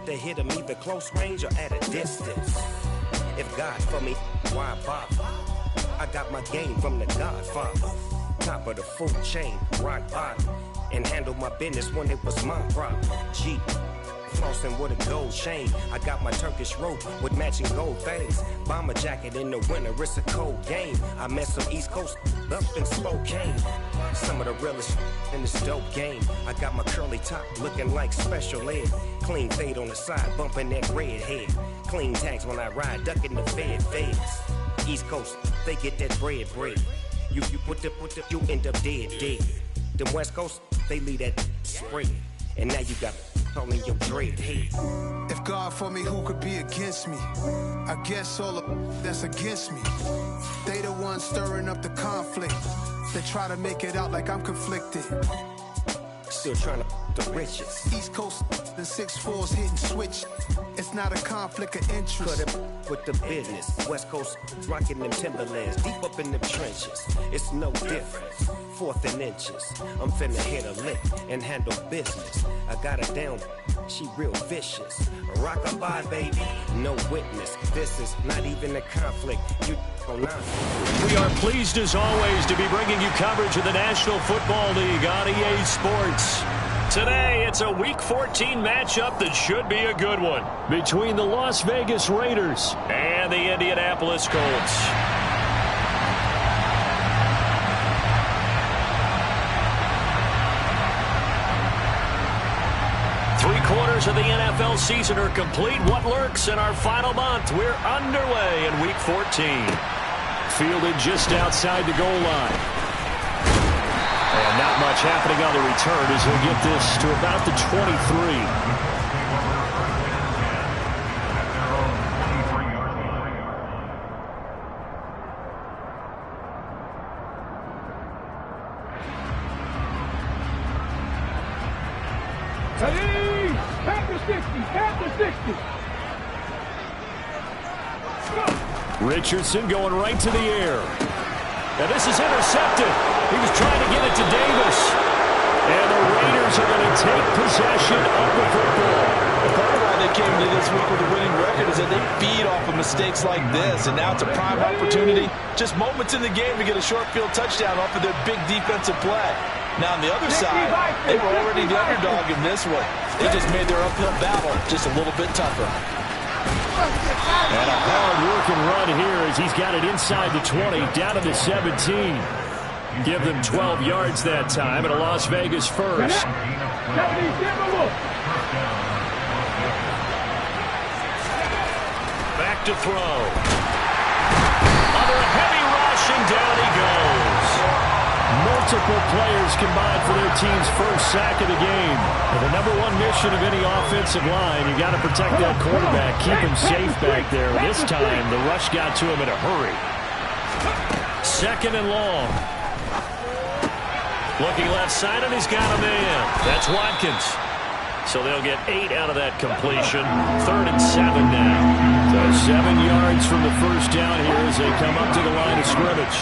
to hit him either close range or at a distance. If God for me, why bother? I got my game from the Godfather. Top of the food chain, rock bottom. And handle my business when it was my problem. G, flossing with a gold chain. I got my Turkish rope with matching gold things. Bomber jacket in the winter, it's a cold game. I met some East Coast up in Spokane. Some of the realest in this dope game. I got my curly top looking like special ed. Clean fade on the side, bumping that red head. Clean tags when I ride, ducking the feds. East Coast, they get that bread. You put the, you end up dead. Them West Coast, they leave that spread. And now you got all in your dread head. If God for me, who could be against me? I guess all of that's against me. They the ones stirring up the conflict. They try to make it out like I'm conflicted. Still trying to the riches. East Coast, the 6'4's hitting switch. It's not a conflict of interest. Cut it with the business. West Coast rocking them Timberlands deep up in them trenches. It's no difference. 4th and inches. I'm finna hit a lick and handle business. I got her down. She real vicious. Rock-a-bye, baby. No witness. This is not even a conflict. You not. We are pleased as always to be bringing you coverage of the National Football League on EA Sports. Today, it's a Week 14 matchup that should be a good one between the Las Vegas Raiders and the Indianapolis Colts. Three-quarters of the NFL season are complete. What lurks in our final month? We're underway in Week 14. Fielded just outside the goal line. And not much happening on the return as he'll get this to about the 23. Ready? Panther 60, Panther 60. Richardson going right to the air. Now this is intercepted. He was trying to get it to Davis. And the Raiders are going to take possession of the football. Part of why they came into this week with a winning record is that they feed off of mistakes like this. And now it's a prime opportunity. Just moments in the game to get a short field touchdown off of their big defensive play. Now on the other side, they were already the underdog in this one. They just made their uphill battle just a little bit tougher. And a hard-working run here as he's got it inside the 20, down to the 17. Give them 12 yards that time and a Las Vegas first. Back to throw. Under a heavy rush, and down he goes. Multiple players combined for their team's first sack of the game. And the number one mission of any offensive line, you got to protect that quarterback, keep him safe back there. This time, the rush got to him in a hurry. 2nd and long. Looking left side, and he's got a man. That's Watkins. So they'll get 8 out of that completion. 3rd and 7 now. So 7 yards from the first down here as they come up to the line of scrimmage.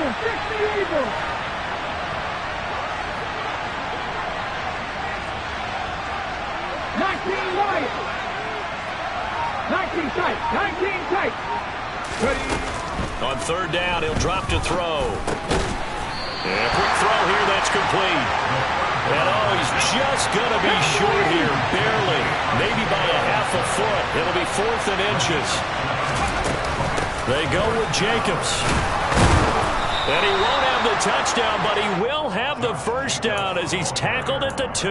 Fix the Eagles! 19 wide. 19 tight. 19 tight. Ready. On 3rd down, he'll drop to throw. And a quick throw here, that's complete. And he's just going to be short here, barely. Maybe by a half a foot. It'll be 4th and inches. They go with Jacobs. And he won't have the touchdown, but he will have the first down as he's tackled at the 2.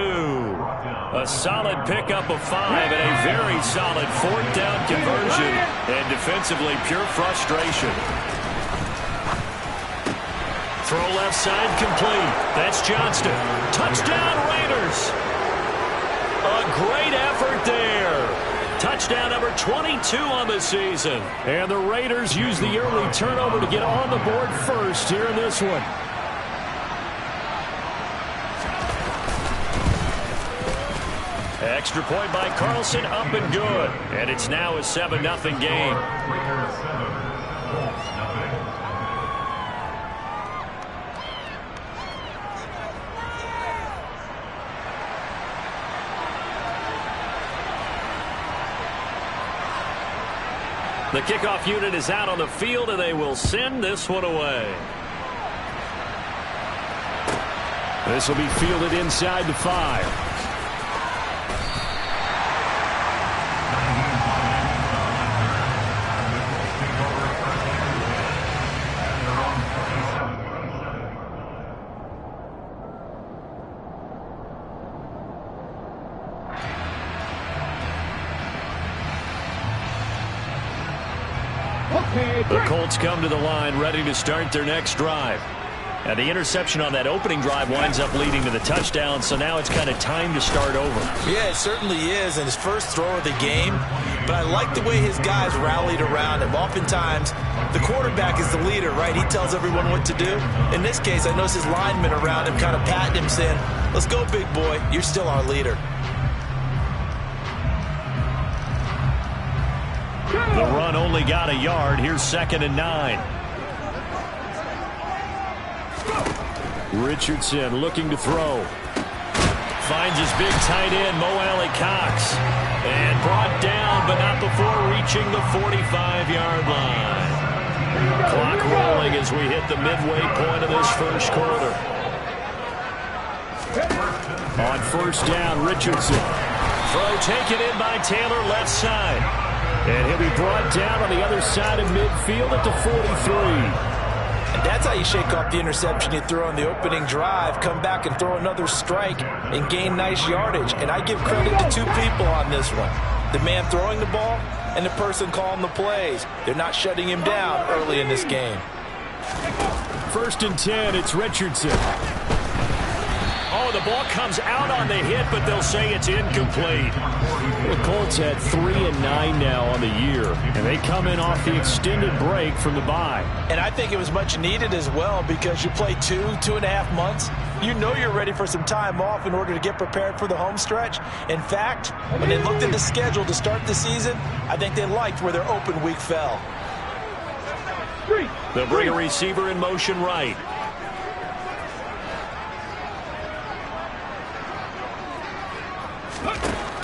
A solid pickup of 5 and a very solid 4th down conversion. And defensively, pure frustration. Throw left side complete. That's Johnston. Touchdown Raiders. A great effort there. Touchdown number 22 on the season. And the Raiders use the early turnover to get on the board first here in this one. Extra point by Carlson, up and good. And it's now a 7-0 game. The kickoff unit is out on the field, and they will send this one away. This will be fielded inside the 5. The Colts come to the line ready to start their next drive. And the interception on that opening drive winds up leading to the touchdown, so now it's kind of time to start over. Yeah, it certainly is, and his first throw of the game. But I like the way his guys rallied around him. Oftentimes, the quarterback is the leader, right? He tells everyone what to do. In this case, I noticed his linemen around him kind of patting him, saying, "Let's go, big boy. You're still our leader." The run only got a yard. Here's 2nd and 9. Richardson looking to throw. Finds his big tight end, Mo Alley Cox. And brought down, but not before reaching the 45-yard line. Clock rolling as we hit the midway point of this first quarter. On first down, Richardson. Throw taken in by Taylor, left side. And he'll be brought down on the other side of midfield at the 43. And that's how you shake off the interception you throw on the opening drive, come back and throw another strike and gain nice yardage. And I give credit to two people on this one. The man throwing the ball and the person calling the plays. They're not shutting him down early in this game. 1st and 10, it's Richardson. Oh, the ball comes out on the hit, but they'll say it's incomplete. The Colts had 3 and 9 now on the year, and they come in off the extended break from the bye. And I think it was much needed as well, because you play 2.5 months. You know you're ready for some time off in order to get prepared for the home stretch. In fact, when they looked at the schedule to start the season, I think they liked where their open week fell. They'll bring a receiver in motion right.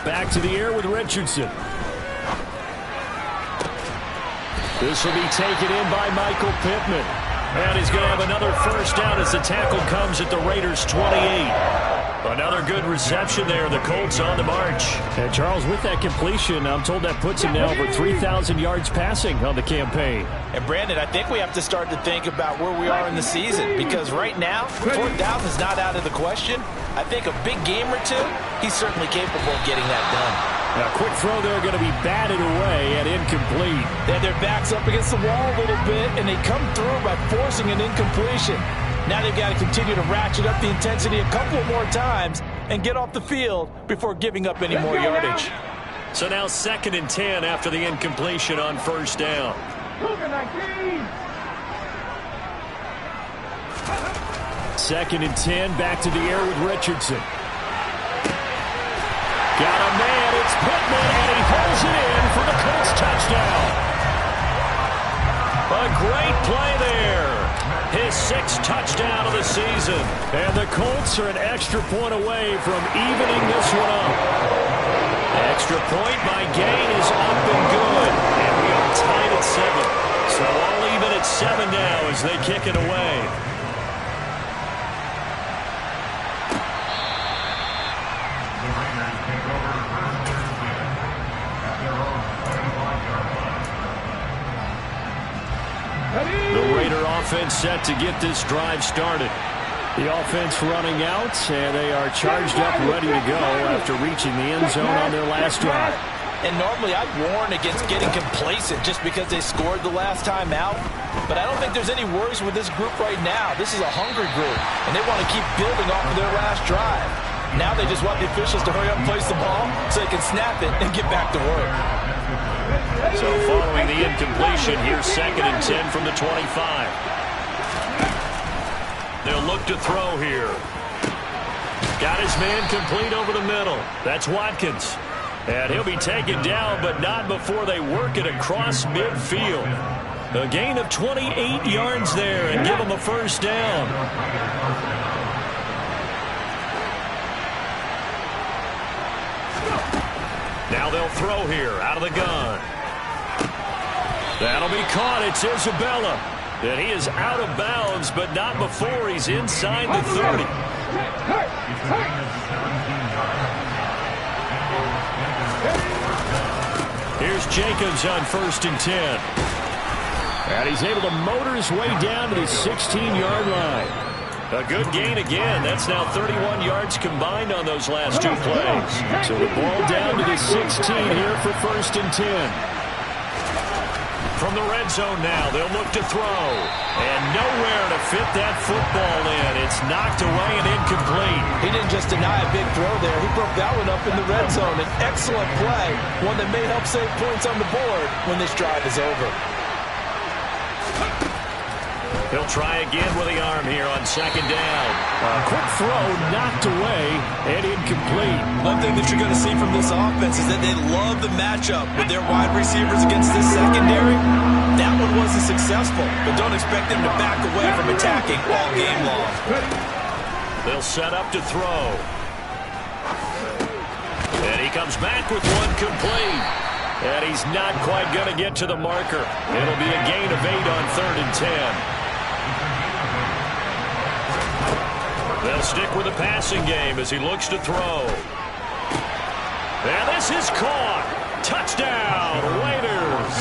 Back to the air with Richardson. This will be taken in by Michael Pittman. And he's going to have another first down as the tackle comes at the Raiders' 28. Another good reception there. The Colts on the march. And Charles, with that completion, I'm told that puts him now over 3,000 yards passing on the campaign. And Brandon, I think we have to start to think about where we are in the season, because right now, 4th down is not out of the question. I think a big game or two, he's certainly capable of getting that done. Now, quick throw there, going to be batted away and incomplete. They have their backs up against the wall a little bit, and they come through by forcing an incompletion. Now they've got to continue to ratchet up the intensity a couple more times and get off the field before giving up any more yardage. So now 2nd and 10 after the incompletion on first down. 2nd and 10, back to the air with Richardson. Got a man, it's Pittman, and he pulls it in for the Colts touchdown. A great play there. His 6th touchdown of the season. And the Colts are an extra point away from evening this one up. Extra point by Gain is up and good. And we are tied at 7. So all even at 7 now as they kick it away. The Raider offense set to get this drive started. The offense running out, and they are charged up, ready to go after reaching the end zone on their last drive. And normally I'd warn against getting complacent just because they scored the last time out. But I don't think there's any worries with this group right now. This is a hungry group, and they want to keep building off of their last drive. Now they just want the officials to hurry up and place the ball so they can snap it and get back to work. So following the incompletion, here's 2nd and 10 from the 25. They'll look to throw here. Got his man complete over the middle. That's Watkins. And he'll be taken down, but not before they work it across midfield. A gain of 28 yards there and give him a first down. Now they'll throw here out of the gun. That'll be caught. It's Isabella. And he is out of bounds, but not before he's inside the 30. Here's Jacobs on 1st and 10. And he's able to motor his way down to the 16-yard line. A good gain again. That's now 31 yards combined on those last 2 plays. So the ball down to the 16 here for 1st and 10. From the red zone now, they'll look to throw. And nowhere to fit that football in. It's knocked away and incomplete. He didn't just deny a big throw there. He broke that one up in the red zone. An excellent play. One that may help save points on the board when this drive is over. He'll try again with the arm here on 2nd down. A quick throw knocked away and incomplete. One thing that you're going to see from this offense is that they love the matchup with their wide receivers against this secondary. That one wasn't successful, but don't expect them to back away from attacking all game long. They'll set up to throw. And he comes back with one complete. And he's not quite going to get to the marker. It'll be a gain of 8 on 3rd and 10. They'll stick with the passing game as he looks to throw. And this is caught. Touchdown, Raiders.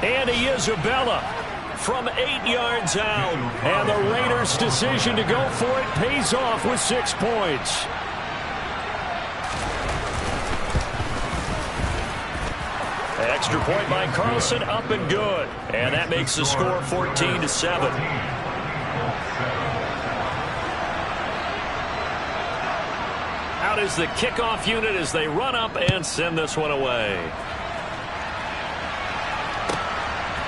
Andy Isabella from 8 yards out. And the Raiders' decision to go for it pays off with 6 points. Extra point by Carlson, up and good. And that makes the score 14-7. Out is the kickoff unit as they run up and send this one away.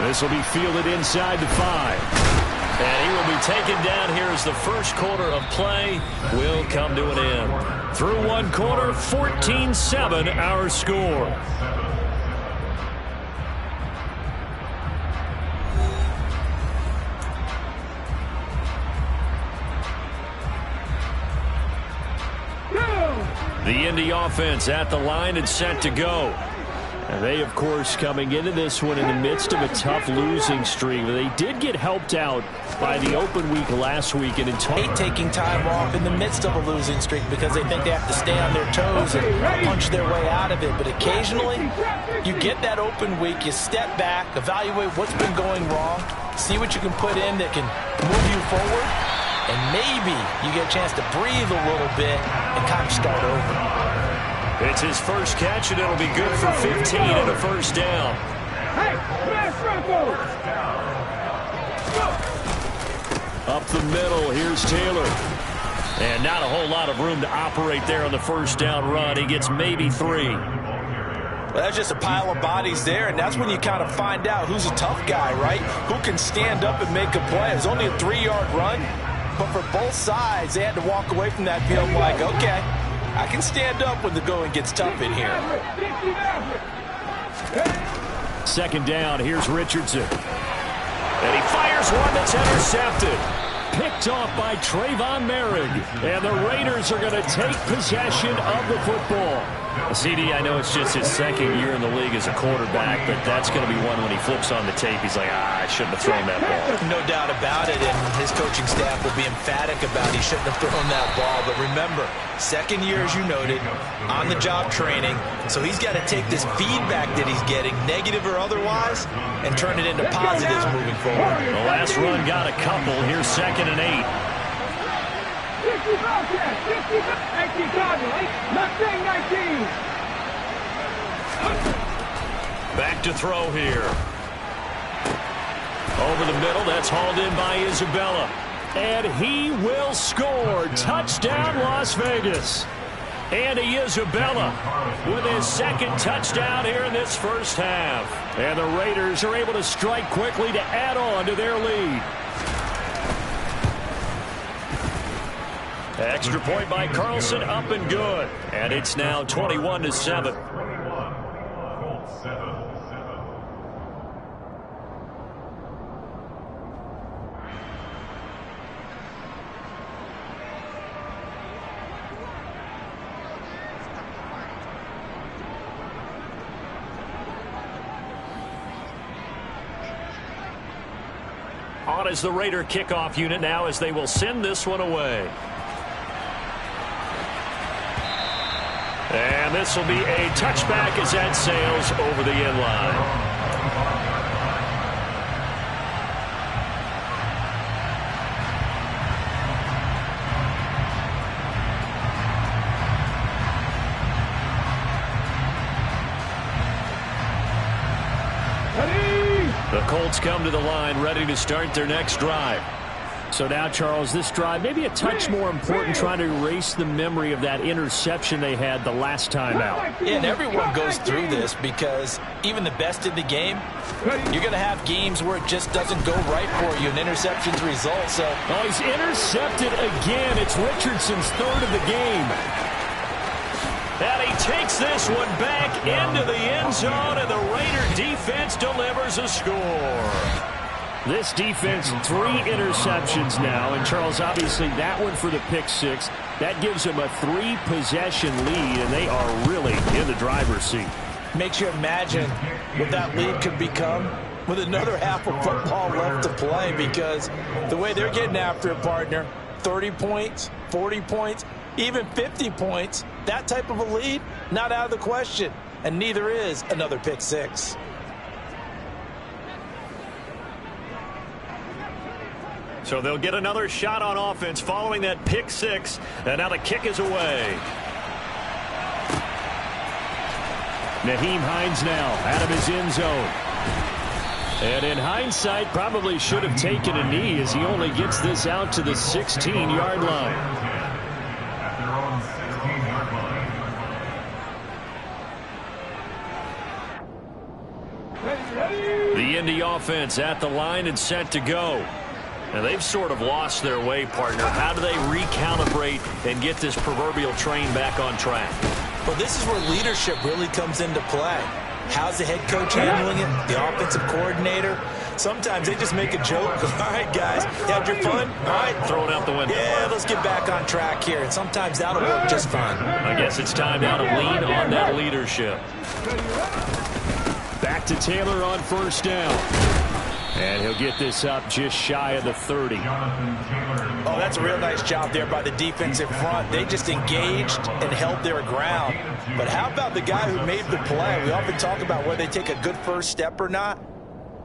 This will be fielded inside the 5. And he will be taken down here as the first quarter of play will come to an end. Through 1 quarter, 14-7 our score. The Indy offense at the line and set to go. And they, of course, coming into this one in the midst of a tough losing streak. They did get helped out by the open week last week. And taking time off in the midst of a losing streak because they think they have to stay on their toes and punch their way out of it. But occasionally, you get that open week, you step back, evaluate what's been going wrong, see what you can put in that can move you forward. And maybe you get a chance to breathe a little bit and kind of start over. It's his first catch, and it'll be good for 15 and a first down. Up the middle, here's Taylor. And not a whole lot of room to operate there on the first down run. He gets maybe 3. Well, that's just a pile of bodies there, and that's when you kind of find out who's a tough guy, right? Who can stand up and make a play. It's only a 3-yard run. But for both sides, they had to walk away from that field like, okay, I can stand up when the going gets tough in here. 2nd down, here's Richardson. And he fires one that's intercepted. Picked off by Trayvon Merrick. And the Raiders are going to take possession of the football. CD, I know it's just his 2nd year in the league as a quarterback, but that's going to be one when he flips on the tape. He's like, I shouldn't have thrown that ball. No doubt about it, and his coaching staff will be emphatic about he shouldn't have thrown that ball. But remember, 2nd year, as you noted, on-the-job training, so he's got to take this feedback that he's getting, negative or otherwise, and turn it into positives moving forward. The last run got a couple. Here's 2nd and 8. Back to throw here. Over the middle, that's hauled in by Isabella. And he will score. Touchdown, Las Vegas. Andy Isabella with his 2nd touchdown here in this first half. And the Raiders are able to strike quickly to add on to their lead. Extra point by Carlson, up and good. And it's now 21-7. out as the Raider kickoff unit now as they will send this one away. And this will be a touchback as that sails over the end line. The Colts come to the line ready to start their next drive. So now, Charles, this drive maybe a touch more important, trying to erase the memory of that interception they had the last time out. Yeah, and everyone goes through this because even the best in the game, you're going to have games where it just doesn't go right for you, and interceptions result. So, oh, he's intercepted again. It's Richardson's third of the game. And he takes this one back into the end zone, and the Raider defense delivers a score. This defense, 3 interceptions now. And, Charles, obviously that one for the pick 6. That gives them a 3-possession lead, and they are really in the driver's seat. Makes you imagine what that lead could become with another half of football left to play, because the way they're getting after it, partner, 30 points, 40 points, even 50 points, that type of a lead, not out of the question. And neither is another pick 6. So they'll get another shot on offense following that pick 6. And now the kick is away. Nyheim Hines now out of his end zone. And in hindsight, probably should have taken a knee as he only gets this out to the 16-yard line. The Indy offense at the line and set to go. And they've sort of lost their way, partner. How do they recalibrate and get this proverbial train back on track? Well, this is where leadership really comes into play. How's the head coach handling it? The offensive coordinator? Sometimes they just make a joke. All right, guys, you had your fun? All right. Throw it out the window. Yeah, let's get back on track here. And sometimes that'll work just fine. I guess it's time now to lean on that leadership. Back to Taylor on first down. And he'll get this up just shy of the 30. Oh, that's a real nice job there by the defensive front. They just engaged and held their ground. But how about the guy who made the play? We often talk about whether they take a good first step or not.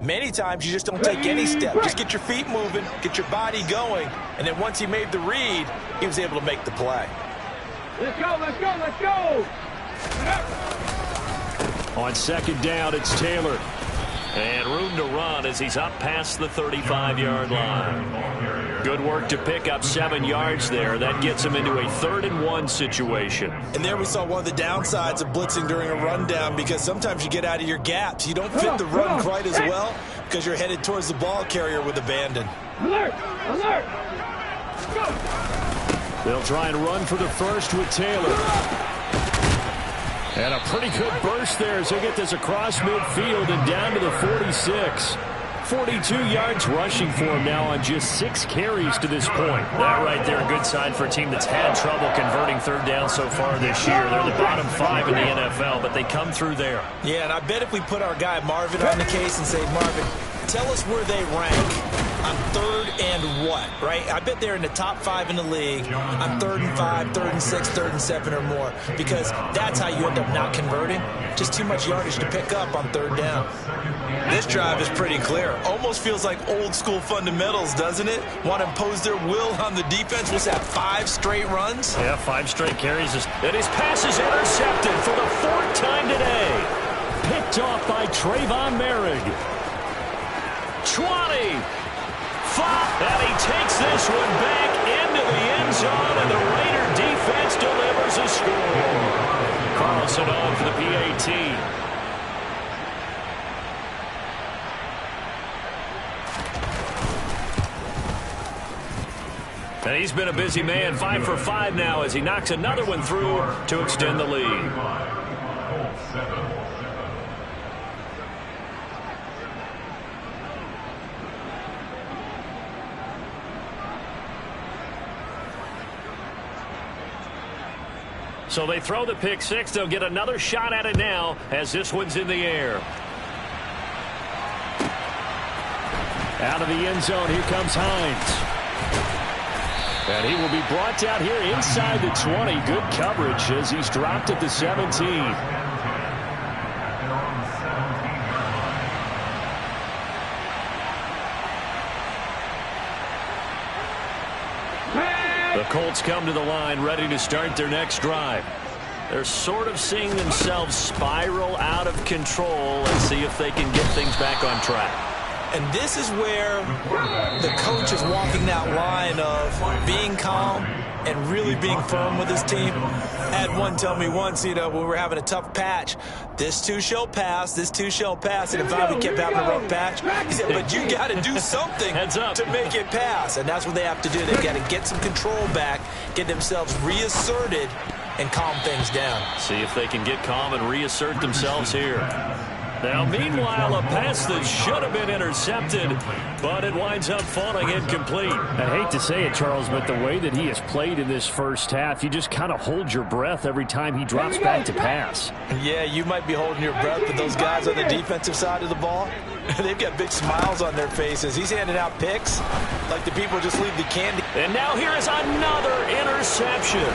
Many times you just don't take any step. Just get your feet moving, get your body going, and then once he made the read, he was able to make the play. Let's go, let's go, let's go! On second down, it's Taylor. And room to run as he's up past the 35-yard line. Good work to pick up 7 yards there. That gets him into a 3rd-and-1 situation. And there we saw one of the downsides of blitzing during a rundown, because sometimes you get out of your gaps. You don't fit the run quite as well because you're headed towards the ball carrier with abandon. Alert! Alert! Go! They'll try and run for the first with Taylor. And a pretty good burst there as he'll get this across midfield and down to the 46. 42 yards rushing for him now on just 6 carries to this point. That right there, a good sign for a team that's had trouble converting 3rd down so far this year. They're the bottom 5 in the NFL, but they come through there. Yeah, and I bet if we put our guy Marvin on the case and say, Marvin, tell us where they rank on 3rd and what, right? I bet they're in the top 5 in the league on 3rd and 5, 3rd and 6, 3rd and 7 or more, because that's how you end up not converting. Just too much yardage to pick up on 3rd down. This drive is pretty clear. Almost feels like old school fundamentals, doesn't it? Want to impose their will on the defense. What's that, 5 straight runs? Yeah, 5 straight carries. And his pass is intercepted for the 4th time today. Picked off by Trayvon Merrick. 20. 5. And he takes this one back into the end zone, and the Raider defense delivers a score. Carlson on for the PAT. And he's been a busy man, 5 for 5 now as he knocks another one through to extend the lead. So they throw the pick 6. They'll get another shot at it now as this one's in the air. Out of the end zone, here comes Hines. And he will be brought down here inside the 20. Good coverage as he's dropped at the 17. The Colts come to the line ready to start their next drive. They're sort of seeing themselves spiral out of control and see if they can get things back on track. And this is where the coach is walking that line of being calm and really being firm with his team. I had one tell me once, when we were having a tough patch, this too shall pass, this too shall pass. And if I kept having a rough patch, he said, but you got to do something to make it pass. And that's what they have to do. They've got to get some control back, get themselves reasserted, and calm things down. See if they can get calm and reassert themselves here. Now, meanwhile, a pass that should have been intercepted, but it winds up falling incomplete. I hate to say it, Charles, but the way that he has played in this first half, you just kind of hold your breath every time he drops back to pass. Yeah, you might be holding your breath, but those guys on the defensive side of the ball, they've got big smiles on their faces. He's handing out picks like the people just leave the candy. And now here is another interception.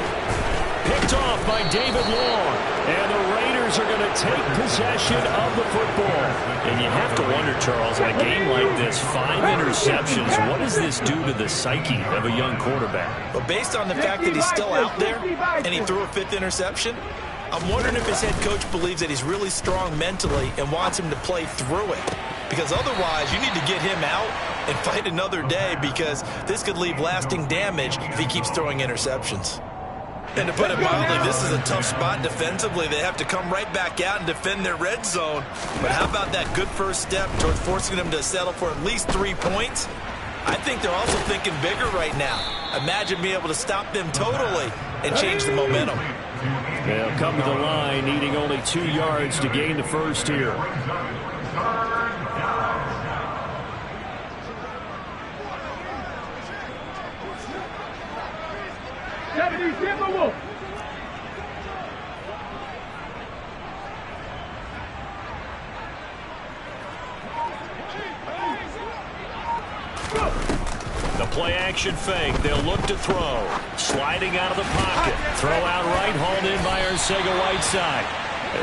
Picked off by David Long. And the Raiders are going to take possession of the football. And you have to wonder, Charles, in a game like this, 5 interceptions, what does this do to the psyche of a young quarterback? But based on the fact that he's still out there and he threw a 5th interception, I'm wondering if his head coach believes that he's really strong mentally and wants him to play through it. Because otherwise, you need to get him out and fight another day, because this could leave lasting damage if he keeps throwing interceptions. And to put it mildly, this is a tough spot defensively. They have to come right back out and defend their red zone. But how about that good first step towards forcing them to settle for at least 3 points? I think they're also thinking bigger right now. Imagine being able to stop them totally and change the momentum. They'll come to the line, needing only 2 yards to gain the first here. The play-action fake. They'll look to throw. Sliding out of the pocket. Throw out right, hauled in by Arcega-Whiteside.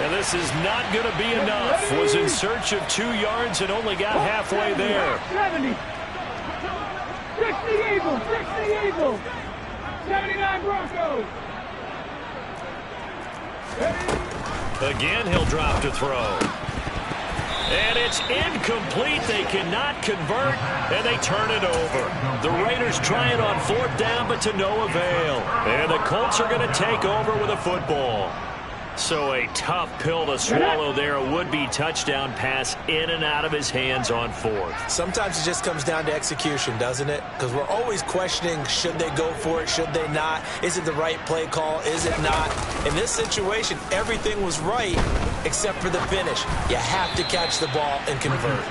And this is not going to be enough. Was in search of 2 yards and only got halfway there. 70. 60 Eagles. 60 Eagles. 79 Broncos. Again, he'll drop to throw. And it's incomplete. They cannot convert, and they turn it over. The Raiders try it on 4th down, but to no avail. And the Colts are going to take over with a football. So a tough pill to swallow there. A would-be touchdown pass in and out of his hands on 4th. Sometimes it just comes down to execution, doesn't it? Because we're always questioning, should they go for it, should they not? Is it the right play call, is it not? In this situation, everything was right except for the finish. You have to catch the ball and convert.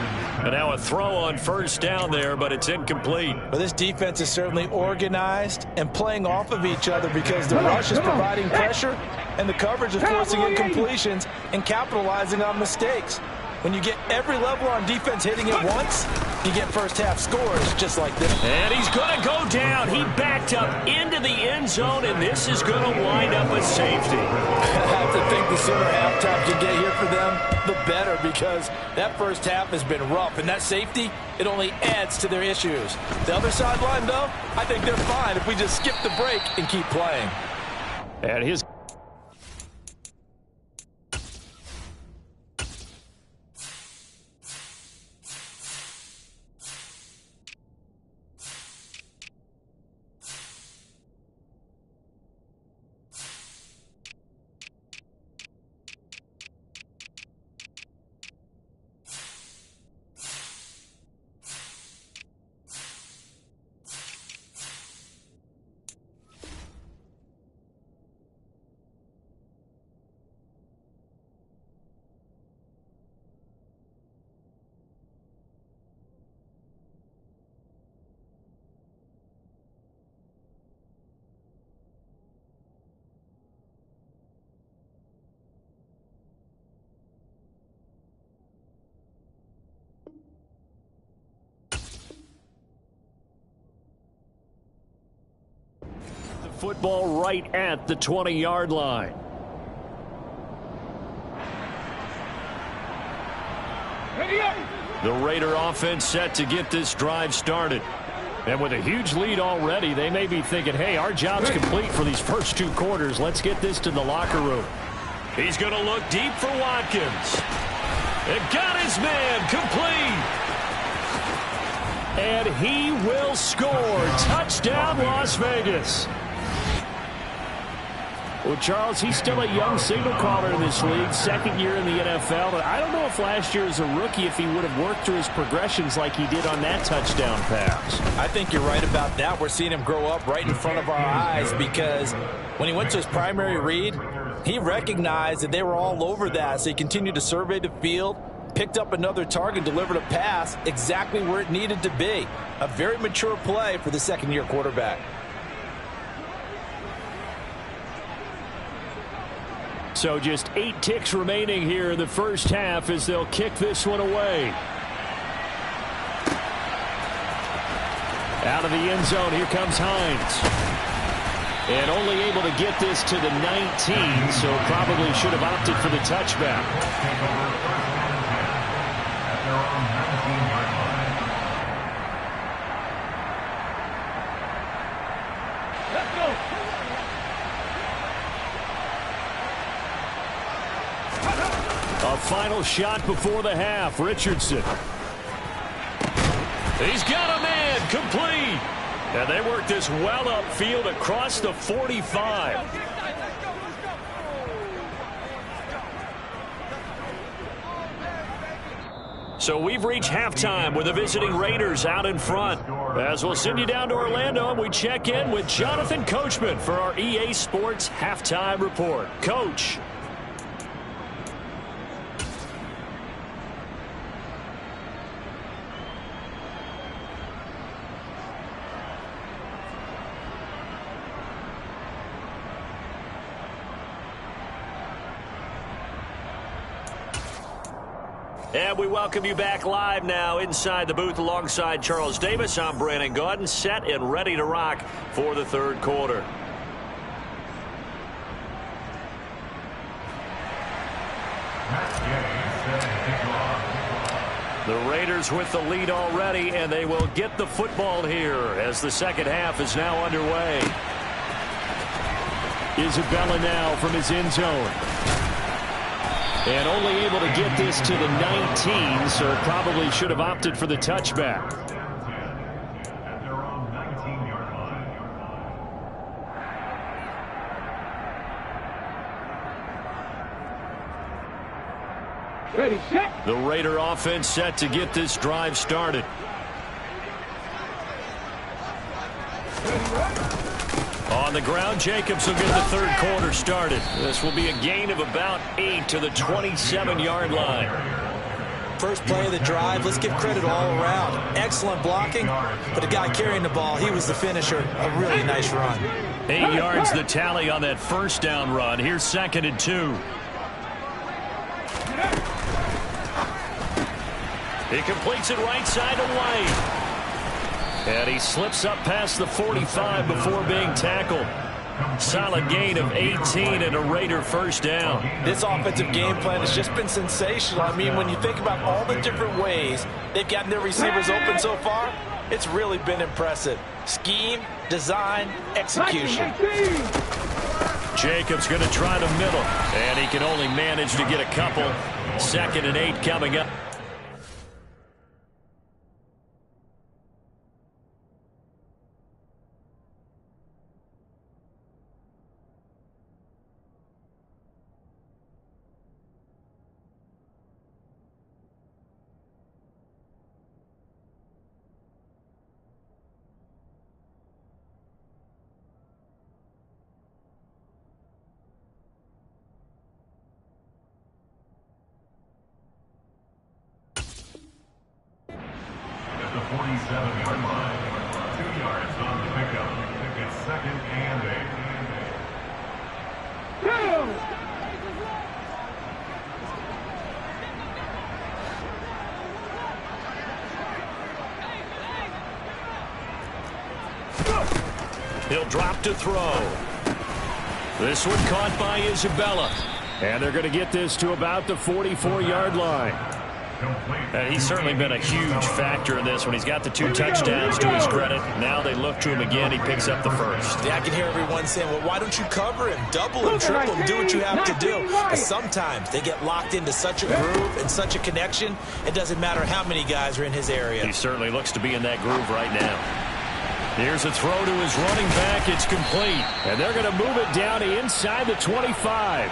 And now a throw on 1st down there, but it's incomplete. Well, this defense is certainly organized and playing off of each other, because the rush is providing pressure and the coverage is forcing incompletions and capitalizing on mistakes. When you get every level on defense hitting it once, you get first half scores just like this. And he's going to go down. He backed up into the end zone, and this is going to wind up a safety. I have to think the sooner halftime can get here for them, the better, because that first half has been rough. And that safety, it only adds to their issues. The other sideline, though, I think they're fine if we just skip the break and keep playing. And his football right at the 20-yard line. The Raider offense set to get this drive started. And with a huge lead already, they may be thinking, hey, our job's complete for these first 2 quarters. Let's get this to the locker room. He's going to look deep for Watkins. And got his man complete. And he will score. Touchdown, Las Vegas. Well, Charles, he's still a young signal caller in this league, second year in the NFL. But I don't know if last year as a rookie, if he would have worked through his progressions like he did on that touchdown pass. I think you're right about that. We're seeing him grow up right in front of our eyes because when he went to his primary read, he recognized that they were all over that. So he continued to survey the field, picked up another target, delivered a pass exactly where it needed to be. A very mature play for the second-year quarterback. So just 8 ticks remaining here in the first half as they'll kick this one away. Out of the end zone, here comes Hines. And only able to get this to the 19, so probably should have opted for the touchback. A final shot before the half. Richardson. He's got a man complete. And they work this well upfield across the 45. So we've reached halftime with the visiting Raiders out in front. As we'll send you down to Orlando, and we check in with Jonathan Coachman for our EA Sports Halftime Report. Coach. And we welcome you back live now inside the booth alongside Charles Davis. I'm Brandon Gaudin, set and ready to rock for the third quarter. The Raiders with the lead already, and they will get the football here as the second half is now underway. Isabella now from his end zone. And only able to get this to the 19, so probably should have opted for the touchback. Ready, set. The Raider offense set to get this drive started. On the ground, Jacobs will get the third quarter started. This will be a gain of about 8 to the 27-yard line. First play of the drive, let's give credit all around. Excellent blocking, but the guy carrying the ball, he was the finisher. A really nice run. 8 yards the tally on that first down run. Here's 2nd and 2. He completes it right side to White. And he slips up past the 45 before being tackled. Solid gain of 18 and a Raider first down. This offensive game plan has just been sensational. I mean, when you think about all the different ways they've gotten their receivers open so far, it's really been impressive. Scheme, design, execution. Jacobs going to try the middle, and he can only manage to get a couple. 2nd and 8 coming up. The 47-yard line. 2 yards on the pickup. It's 2nd and 8. He'll drop to throw. This one caught by Isabella. And they're going to get this to about the 44-yard line. And he's certainly been a huge factor in this when he's got the 2 touchdowns to his credit. Now they look to him again. He picks up the first. Yeah, I can hear everyone saying, well, why don't you cover him, double him, triple him, do what you have to do. But sometimes they get locked into such a groove and such a connection, it doesn't matter how many guys are in his area. He certainly looks to be in that groove right now. Here's a throw to his running back. It's complete. And they're going to move it down to inside the 25.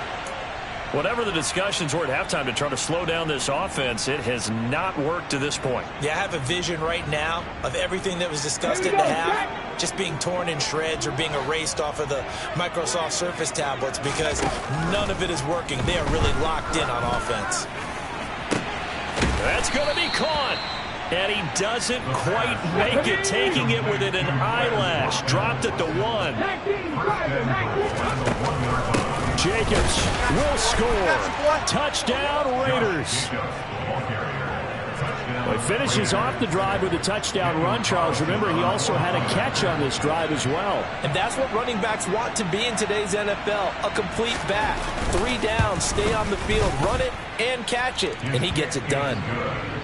Whatever the discussions were at halftime to try to slow down this offense, it has not worked to this point. Yeah, I have a vision right now of everything that was discussed at the half just being torn in shreds or being erased off of the Microsoft Surface tablets because none of it is working. They are really locked in on offense. That's going to be caught. And he doesn't quite make it, taking it within an eyelash. Dropped at the 1. Jacobs will score. Touchdown, Raiders. Well, he finishes off the drive with a touchdown run, Charles. Remember, he also had a catch on this drive as well. And that's what running backs want to be in today's NFL, a complete back. 3 downs, stay on the field, run it, and catch it. And he gets it done.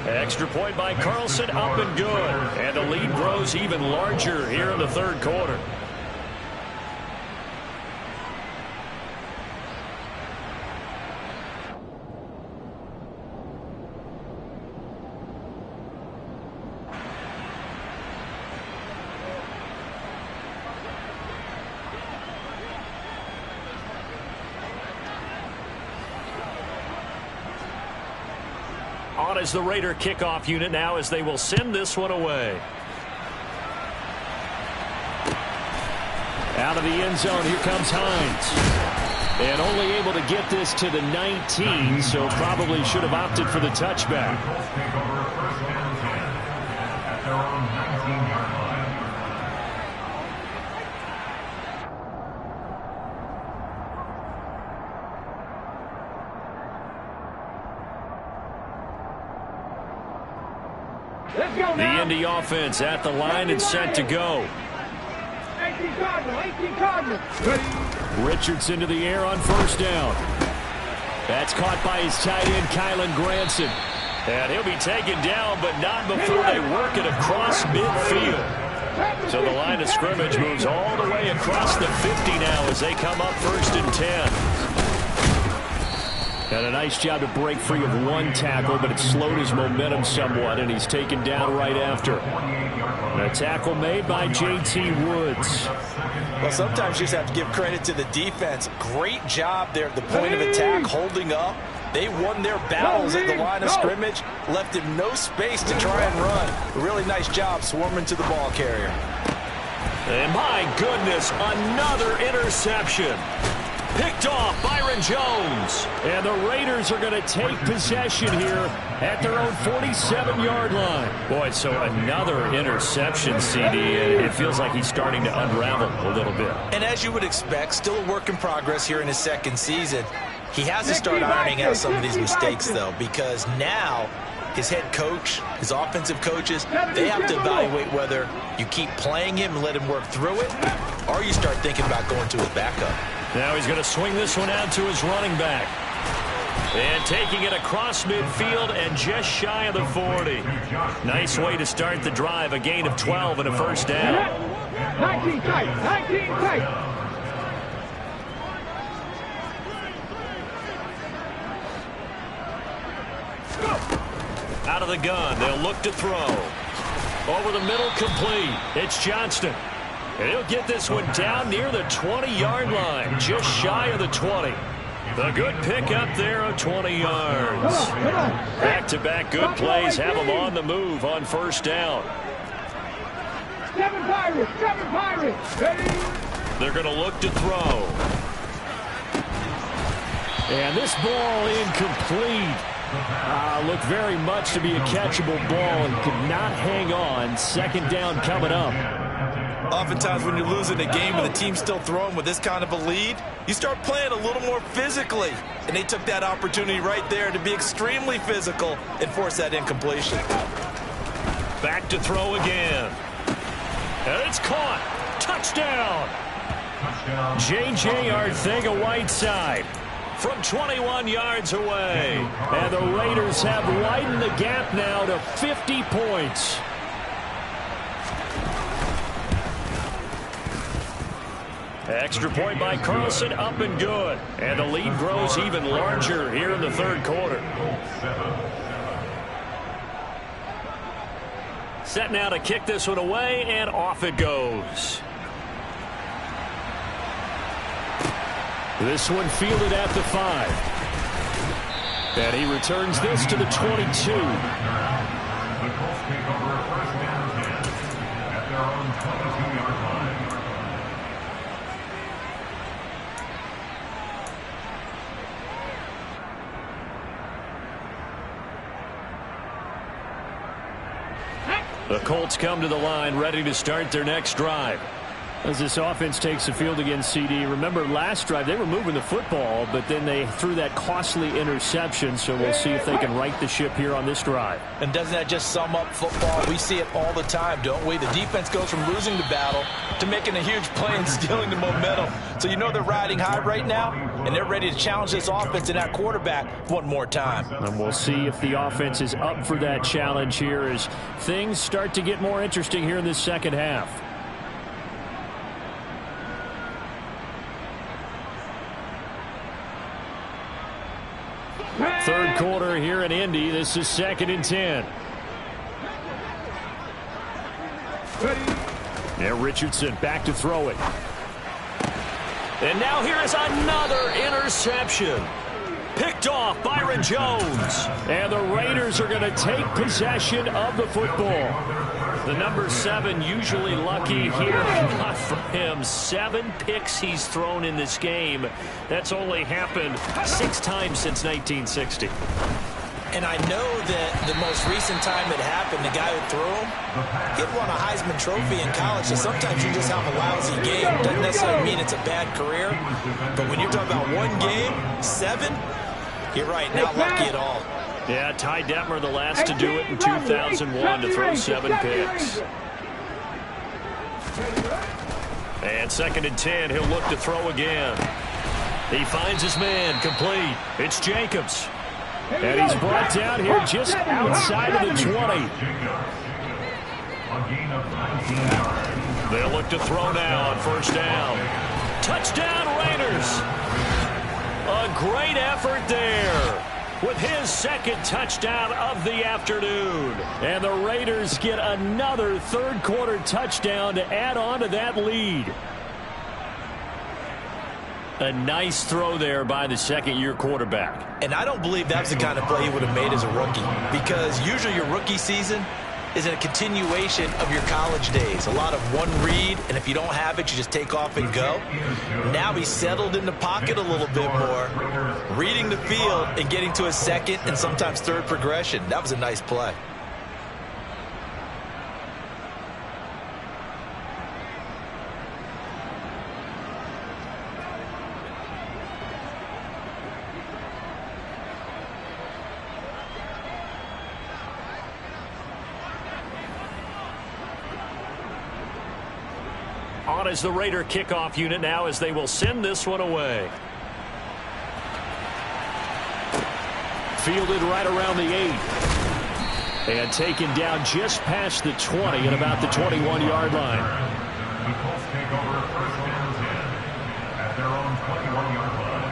Extra point by Carlson, up and good. And the lead grows even larger here in the third quarter. On as the Raider kickoff unit now as they will send this one away. Out of the end zone, here comes Hines. And only able to get this to the 19, so probably should have opted for the touchback. The Indy offense at the line and set to go. 18 Cardinal. Richardson to the air on first down. That's caught by his tight end, Kylan Granson. And he'll be taken down, but not before they work it across midfield. So the line of scrimmage moves all the way across the 50 now as they come up 1st and 10. And a nice job to break free of 1 tackle, but it slowed his momentum somewhat, and he's taken down right after. And a tackle made by J.T. Woods. Well, sometimes you just have to give credit to the defense. Great job there at the point of attack, holding up. They won their battles at the line of scrimmage, left him no space to try and run. A really nice job swarming to the ball carrier. And my goodness, another interception. Picked off Byron Jones. And the Raiders are going to take possession here at their own 47-yard line. Boy, so another interception, CD. It feels like he's starting to unravel a little bit. And as you would expect, still a work in progress here in his 2nd season. He has to start ironing out some of these mistakes, though, because now his head coach, his offensive coaches, they have to evaluate whether you keep playing him and let him work through it, or you start thinking about going to his backup. Now he's going to swing this one out to his running back. And taking it across midfield and just shy of the 40. Nice way to start the drive. A gain of 12 and a first down. 19 tight. Out of the gun. They'll look to throw. Over the middle, complete. It's Johnston. And he'll get this one down near the 20-yard line, just shy of the 20. The good pick up there of 20 yards. Back-to-back good plays have them on the move on first down. 7 Pirates. Ready? They're going to look to throw. And this ball incomplete. Looked very much to be a catchable ball and could not hang on. 2nd down coming up. Oftentimes when you're losing a game and the team's still throwing with this kind of a lead, you start playing a little more physically. And they took that opportunity right there to be extremely physical and force that incompletion. Back to throw again. And it's caught. Touchdown! J.J. Arcega-Whiteside from 21 yards away. And the Raiders have widened the gap now to 50 points. Extra point by Carlson, up and good. And the lead grows even larger here in the third quarter. Set now to kick this one away, and off it goes. This one fielded at the 5. And he returns this to the 22. The Colts take over first down 10 at their own 22-yard line. The Colts come to the line ready to start their next drive. As this offense takes the field against CD, remember last drive they were moving the football, but then they threw that costly interception, so we'll see if they can right the ship here on this drive. And doesn't that just sum up football? We see it all the time, don't we? The defense goes from losing the battle to making a huge play and stealing the momentum. So you know they're riding high right now, and they're ready to challenge this offense and that quarterback one more time. And we'll see if the offense is up for that challenge here as things start to get more interesting here in this second half. Third quarter here in Indy. This is 2nd and 10. Now Richardson back to throw it. And now here is another interception. Picked off Byron Jones. And the Raiders are going to take possession of the football. The number 7 usually lucky here. Not for him. 7 picks he's thrown in this game. That's only happened 6 times since 1960. And I know that the most recent time it happened, the guy who threw him, he'd won a Heisman Trophy in college. So sometimes you just have a lousy game. Doesn't necessarily mean it's a bad career. But when you're talking about one game, 7, you're right, not lucky at all. Yeah, Ty Detmer the last to do it in 2001 to throw 7 picks. And 2nd and 10, he'll look to throw again. He finds his man, complete. It's Jacobs. And he's brought down here just outside of the 20. They'll look to throw now on first down. Touchdown Raiders. A great effort there with his 2nd touchdown of the afternoon. And the Raiders get another third quarter touchdown to add on to that lead. A nice throw there by the second-year quarterback. And I don't believe that's the kind of play he would have made as a rookie, because usually your rookie season is a continuation of your college days. A lot of one read, and if you don't have it, you just take off and go. Now he's settled in the pocket a little bit more, reading the field and getting to his 2nd and sometimes 3rd progression. That was a nice play. On as the Raider kickoff unit now as they will send this one away. Fielded right around the 8. And taken down just past the 20 at about the 21-yard line. The Colts take over first down 10 at their own 21-yard line.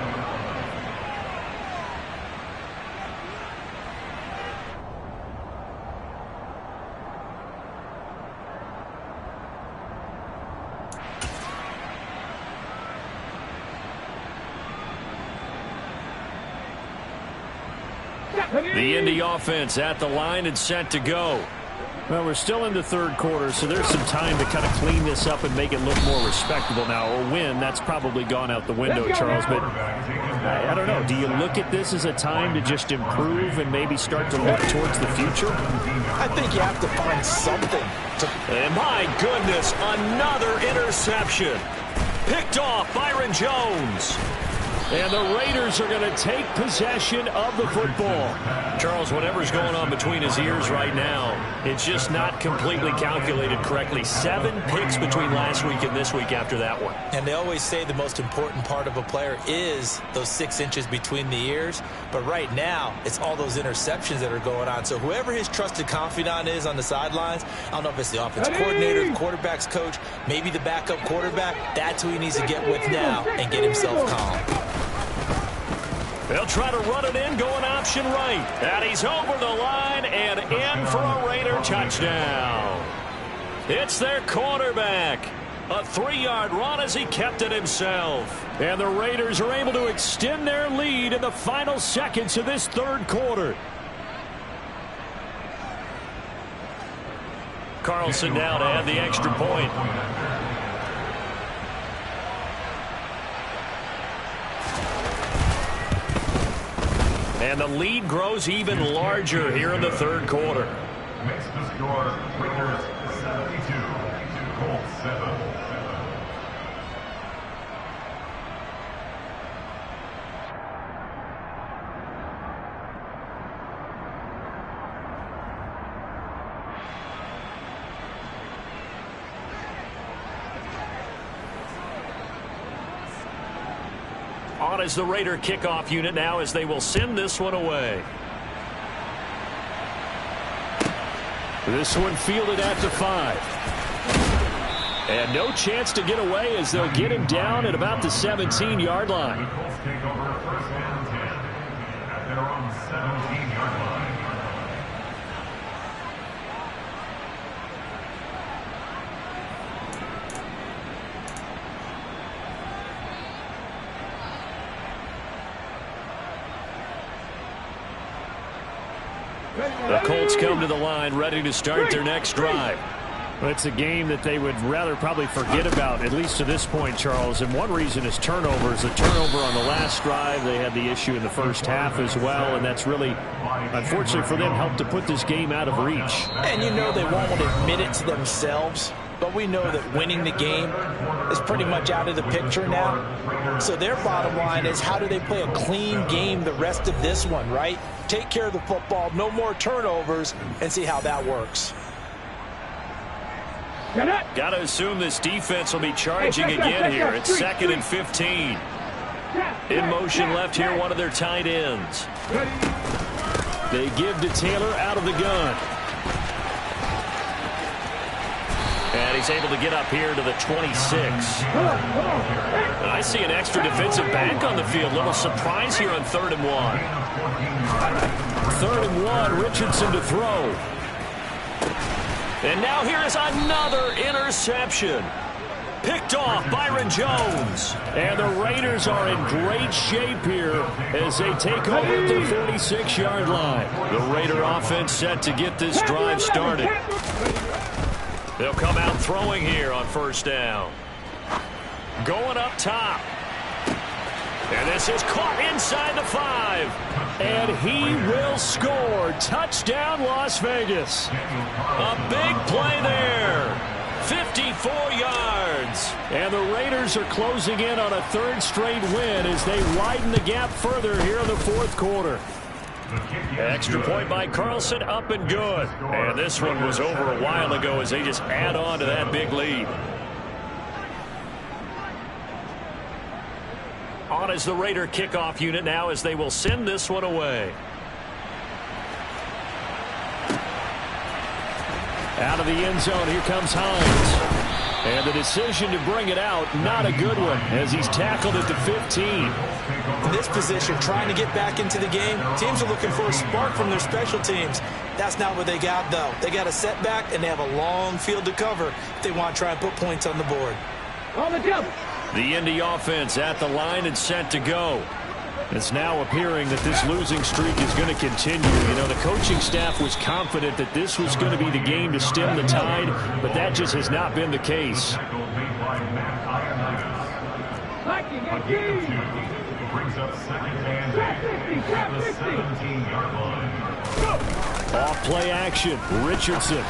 The Indy offense at the line and set to go. Well, we're still in the third quarter, so there's some time to kind of clean this up and make it look more respectable now. Or win, that's probably gone out the window, Charles. But I don't know. Do you look at this as a time to just improve and maybe start to look towards the future? I think you have to find something. And my goodness, another interception. Picked off Byron Jones. And the Raiders are going to take possession of the football. Charles, whatever's going on between his ears right now, it's just not completely calculated correctly. 7 picks between last week and this week after that one. And they always say the most important part of a player is those 6 inches between the ears. But right now, it's all those interceptions that are going on. So whoever his trusted confidant is on the sidelines, I don't know if it's the offense coordinator, the quarterback's coach, maybe the backup quarterback, that's who he needs to get with now and get himself calm. They'll try to run it in, going option right. And he's over the line and in for a Raider touchdown. It's their quarterback. A 3-yard run as he kept it himself. And the Raiders are able to extend their lead in the final seconds of this third quarter. Carlson now to add the extra point. And the lead grows even larger here in the third quarter. Makes the score Raiders 72, Colts 7. On is the Raider kickoff unit now as they will send this one away. This one fielded at the 5. And no chance to get away as they'll get him down at about the 17-yard line. The Colts take over first and 10 at their own 17-yard line. The Colts come to the line ready to start their next drive. Well, it's a game that they would rather probably forget about, at least to this point, Charles. And one reason is turnovers. The turnover on the last drive, they had the issue in the first half as well. And that's really, unfortunately for them, helped to put this game out of reach. And you know they won't admit it to themselves. But we know that winning the game is pretty much out of the picture now. So their bottom line is, how do they play a clean game the rest of this one, right? Take care of the football, no more turnovers, and see how that works. Got to assume this defense will be charging again here. It's 2nd and 15. In motion left here, one of their tight ends. They give to Taylor out of the gun. And he's able to get up here to the 26. I see an extra defensive back on the field. Little surprise here on 3rd and 1. 3rd and 1, Richardson to throw. And now here is another interception. Picked off Byron Jones. And the Raiders are in great shape here as they take over at the 46-yard line. The Raider offense set to get this drive started. They'll come out throwing here on 1st down. Going up top. And this is caught inside the 5. And he will score. Touchdown, Las Vegas. A big play there. 54 yards. And the Raiders are closing in on a 3rd straight win as they widen the gap further here in the 4th quarter. Extra point by Carlson, up and good. And this one was over a while ago as they just add on to that big lead. On is the Raider kickoff unit now as they will send this one away. Out of the end zone, here comes Hines. And the decision to bring it out, not a good one, as he's tackled at the 15. In this position, trying to get back into the game, teams are looking for a spark from their special teams. That's not what they got, though. They got a setback, and they have a long field to cover if they want to try and put points on the board. On the jump. The Indy offense at the line and set to go. It's now appearing that this losing streak is going to continue. You know, the coaching staff was confident that this was going to be the game to stem the tide, but that just has not been the case. Brings up 2nd and 8 at the 17-yard line. Off play action, Richardson.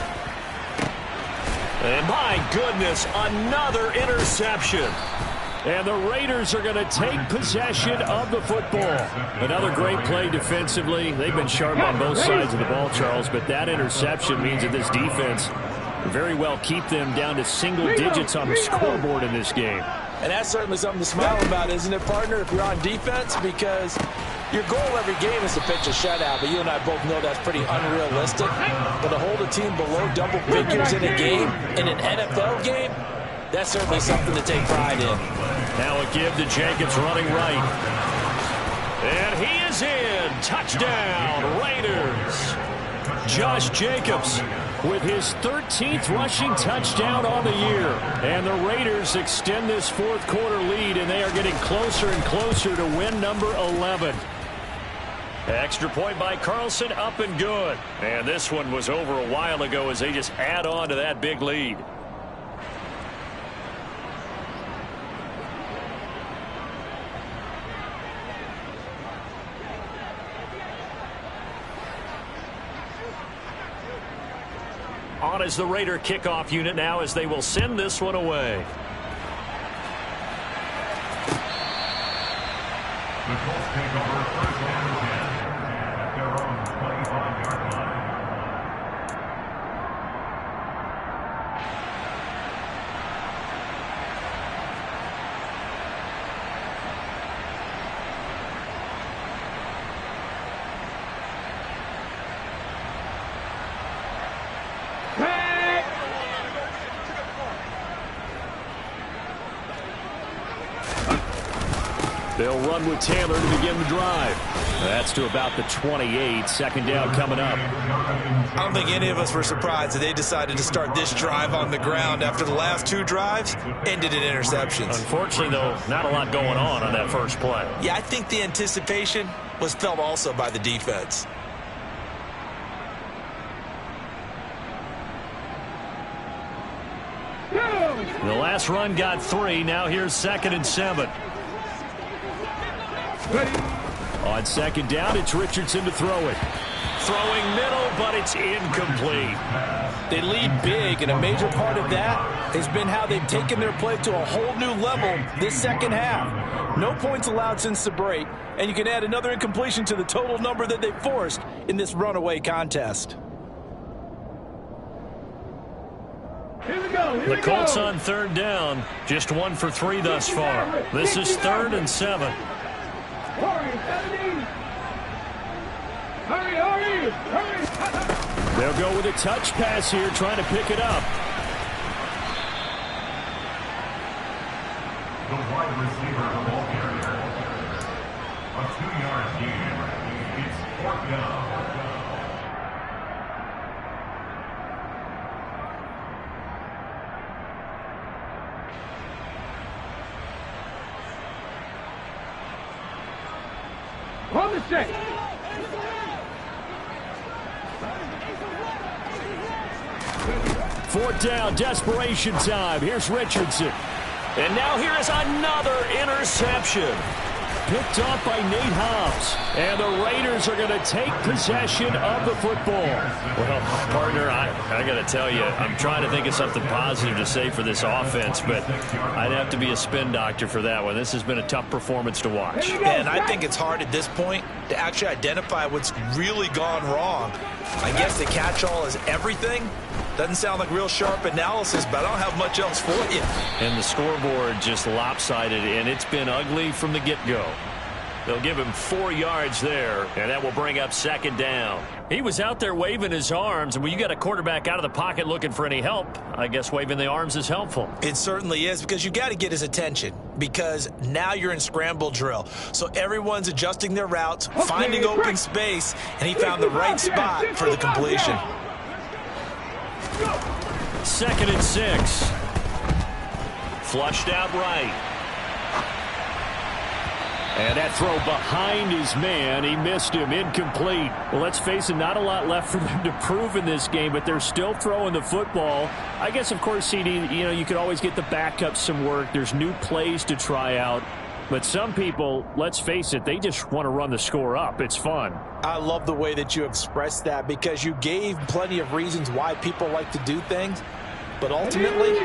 And my goodness, another interception. And the Raiders are going to take possession of the football. Another great play defensively. They've been sharp on both sides of the ball, Charles, but that interception means that this defense very well keep them down to single digits on the scoreboard in this game. And that's certainly something to smile about, isn't it, partner, if you're on defense? Because your goal every game is to pitch a shutout, but you and I both know that's pretty unrealistic. But to hold a team below double figures in a game, in an NFL game, that's certainly something to take pride in. Now a give to Jacobs running right. And he is in. Touchdown, Raiders. Josh Jacobs with his 13th rushing touchdown on the year. And the Raiders extend this fourth quarter lead, and they are getting closer and closer to win number 11. Extra point by Carlson, up and good. And this one was over a while ago as they just add on to that big lead. On as the Raider kickoff unit now as they will send this one away. The Colts take over first down and 10 at their own 25-yard line. They'll run with Taylor to begin the drive. That's to about the 28. Second down coming up. I don't think any of us were surprised that they decided to start this drive on the ground after the last two drives ended in interceptions. Unfortunately, though, not a lot going on that first play. Yeah, I think the anticipation was felt also by the defense. The last run got 3. Now here's 2nd and 7. On second down, it's Richardson to throw it. Throwing middle, but it's incomplete. They lead big, and a major part of that has been how they've taken their play to a whole new level this second half. No points allowed since the break, and you can add another incompletion to the total number that they forced in this runaway contest. The Colts on third down, just 1 for 3 thus far. This is 3rd and 7. Hurry! They'll go with a touch pass here, trying to pick it up. The wide receiver, the ball carrier. A 2-yard gain. It's 4th down. On the set. Fourth down, desperation time. Here's Richardson. And now here is another interception. Picked off by Nate Hobbs. And the Raiders are going to take possession of the football. Well, partner, I got to tell you, I'm trying to think of something positive to say for this offense, but I'd have to be a spin doctor for that one. This has been a tough performance to watch. And I think it's hard at this point to actually identify what's really gone wrong. I guess the catch-all is everything. Doesn't sound like real sharp analysis, but I don't have much else for you. And the scoreboard just lopsided, and it's been ugly from the get-go. They'll give him 4 yards there, and that will bring up 2nd down. He was out there waving his arms, and when you got a quarterback out of the pocket looking for any help, I guess waving the arms is helpful. It certainly is, because you got to get his attention, because now you're in scramble drill. So everyone's adjusting their routes, finding open space, and he found the right spot for the completion. 2nd and 6. Flushed out right. And that throw behind his man. He missed him. Incomplete. Well, let's face it, not a lot left for them to prove in this game, but they're still throwing the football. I guess, of course, CD, you could always get the backup some work. There's new plays to try out. But some people, let's face it, they just want to run the score up. It's fun. I love the way that you expressed that, because you gave plenty of reasons why people like to do things. But ultimately,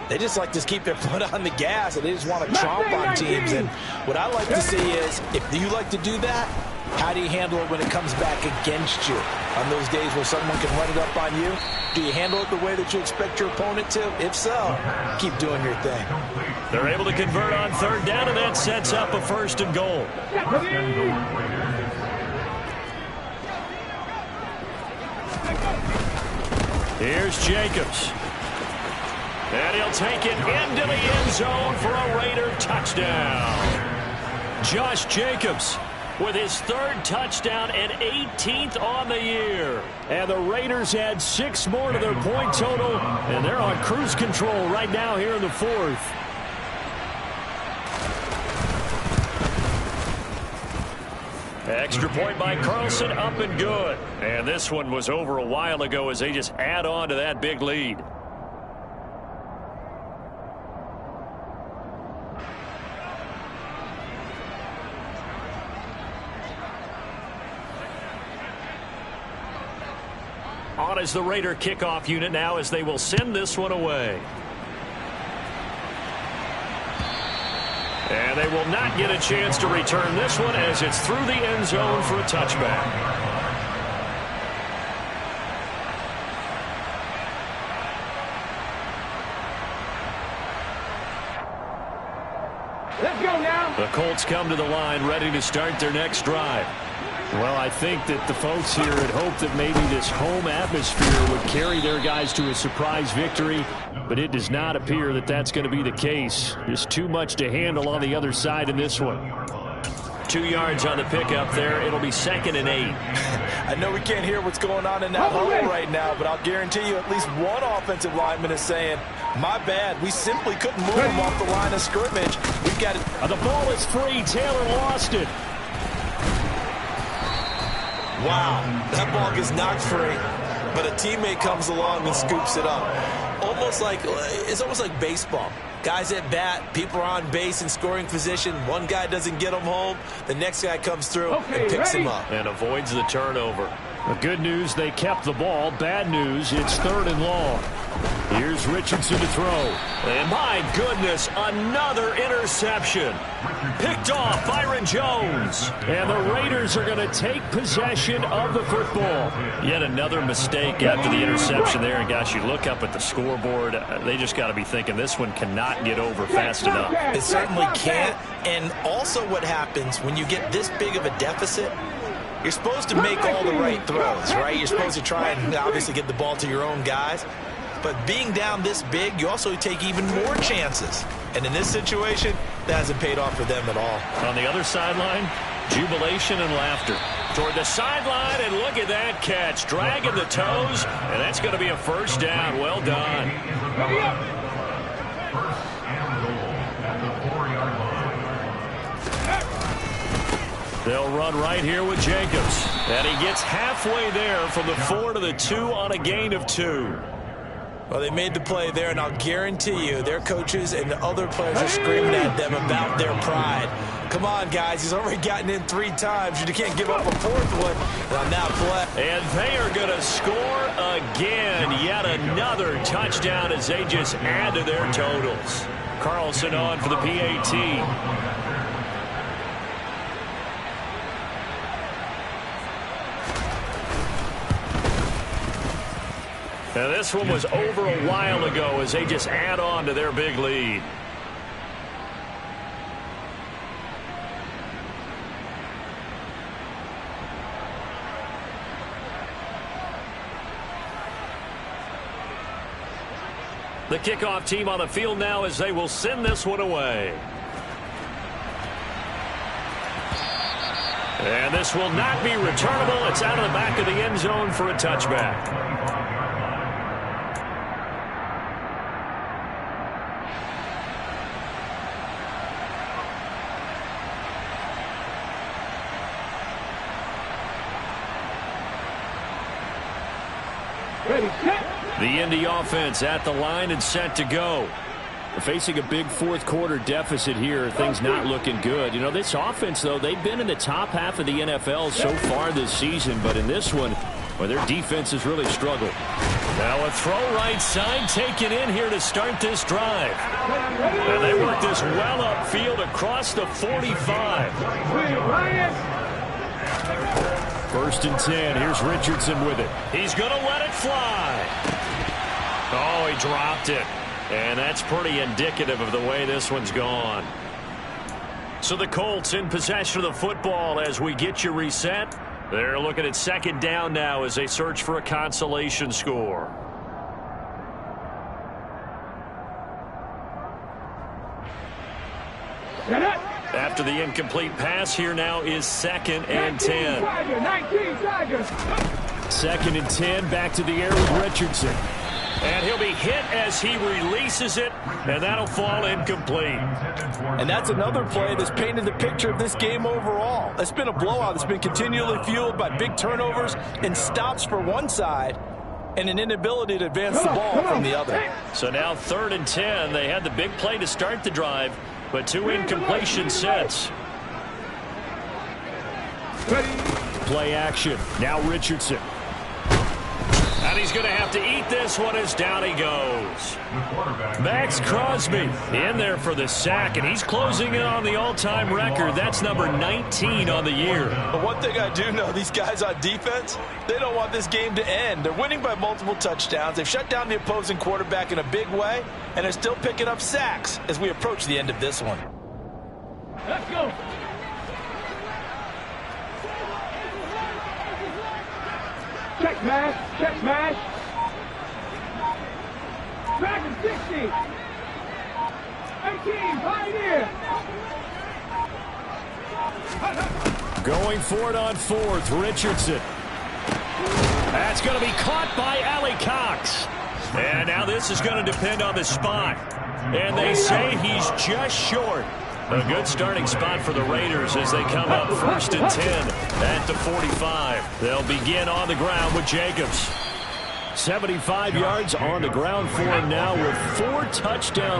They just like to keep their foot on the gas, and they just want to tromp on teams. And what I like to see is, if you like to do that, how do you handle it when it comes back against you? On those days where someone can run it up on you, do you handle it the way that you expect your opponent to? If so, keep doing your thing. They're able to convert on third down, and that sets up a 1st and goal. Here's Jacobs. And he'll take it into the end zone for a Raider touchdown. Josh Jacobs with his 3rd touchdown and 18th on the year. And the Raiders add 6 more to their point total, and they're on cruise control right now here in the 4th. Extra point by Carlson, up and good. And this one was over a while ago as they just add on to that big lead. On is the Raider kickoff unit now as they will send this one away. And they will not get a chance to return this one as it's through the end zone for a touchback. Let's go now. The Colts come to the line ready to start their next drive. Well, I think that the folks here had hoped that maybe this home atmosphere would carry their guys to a surprise victory, but it does not appear that that's going to be the case. Just too much to handle on the other side in this one. 2 yards on the pickup there. It'll be 2nd and 8. I know we can't hear what's going on in that huddle right now, but I'll guarantee you at least one offensive lineman is saying, my bad, we simply couldn't move him off the line of scrimmage. We've got it. The ball is free. Taylor lost it. Wow, that ball gets knocked free, but a teammate comes along and scoops it up. It's almost like baseball. Guys at bat, people are on base in scoring position. One guy doesn't get them home, the next guy comes through and picks him up. And avoids the turnover. The good news, they kept the ball. Bad news, it's 3rd and long. Here's Richardson to throw. And my goodness, another interception. Picked off Byron Jones. And the Raiders are going to take possession of the football. Yet another mistake after the interception there. And gosh, you look up at the scoreboard, they just got to be thinking this one cannot get over fast enough. It certainly can't. And also what happens when you get this big of a deficit, you're supposed to make all the right throws, right? You're supposed to try and obviously get the ball to your own guys. But being down this big, you also take even more chances. And in this situation, that hasn't paid off for them at all. On the other sideline, jubilation and laughter. Toward the sideline, and look at that catch. Dragging the toes, and that's going to be a 1st down. Well done. They'll run right here with Jacobs. And he gets halfway there from the 4 to the 2 on a gain of 2. Well, they made the play there, and I'll guarantee you their coaches and the other players are screaming at them about their pride. Come on, guys. He's already gotten in 3 times. You can't give up a 4th one on that play. And they are going to score again. Yet another touchdown as they just add to their totals. Carlson on for the PAT. Now this one was over a while ago as they just add on to their big lead. The kickoff team on the field now as they will send this one away. And this will not be returnable. It's out of the back of the end zone for a touchback. The Indy offense at the line and set to go. They're facing a big 4th quarter deficit here. Things not looking good. You know, this offense, though, they've been in the top half of the NFL so far this season. But in this one, Well, their defense has really struggled. Now a throw right side taken in here to start this drive. And they work this well upfield across the 45. First and 10. Here's Richardson with it. He's going to let it fly. Oh, he dropped it. And that's pretty indicative of the way this one's gone. So the Colts in possession of the football as we get you reset. They're looking at second down now as they search for a consolation score. After the incomplete pass, here now is second and 10. Second and 10, back to the air with Richardson. And he'll be hit as he releases it, and that'll fall incomplete. And that's another play that's painted the picture of this game overall. It's been a blowout that's been continually fueled by big turnovers and stops for one side and an inability to advance the ball from the other. So now third and 10. They had the big play to start the drive, but 2 incompletion sets. Play action. Now Richardson. And he's going to have to eat this one as down he goes. Max Crosby in there for the sack, and he's closing in on the all-time record. That's number 19 on the year. But one thing I do know, these guys on defense, they don't want this game to end. They're winning by multiple touchdowns. They've shut down the opposing quarterback in a big way, and they're still picking up sacks as we approach the end of this one. Let's go. Check smash, check smash. Back in 60. 18, Pioneer. Going for it on fourth, Richardson. That's going to be caught by Allie Cox. And now this is going to depend on the spot. And they say he's just short. A good starting spot for the Raiders as they come up first and 10 at the 45. They'll begin on the ground with Jacobs. 75 yards on the ground for him now with 4 touchdowns.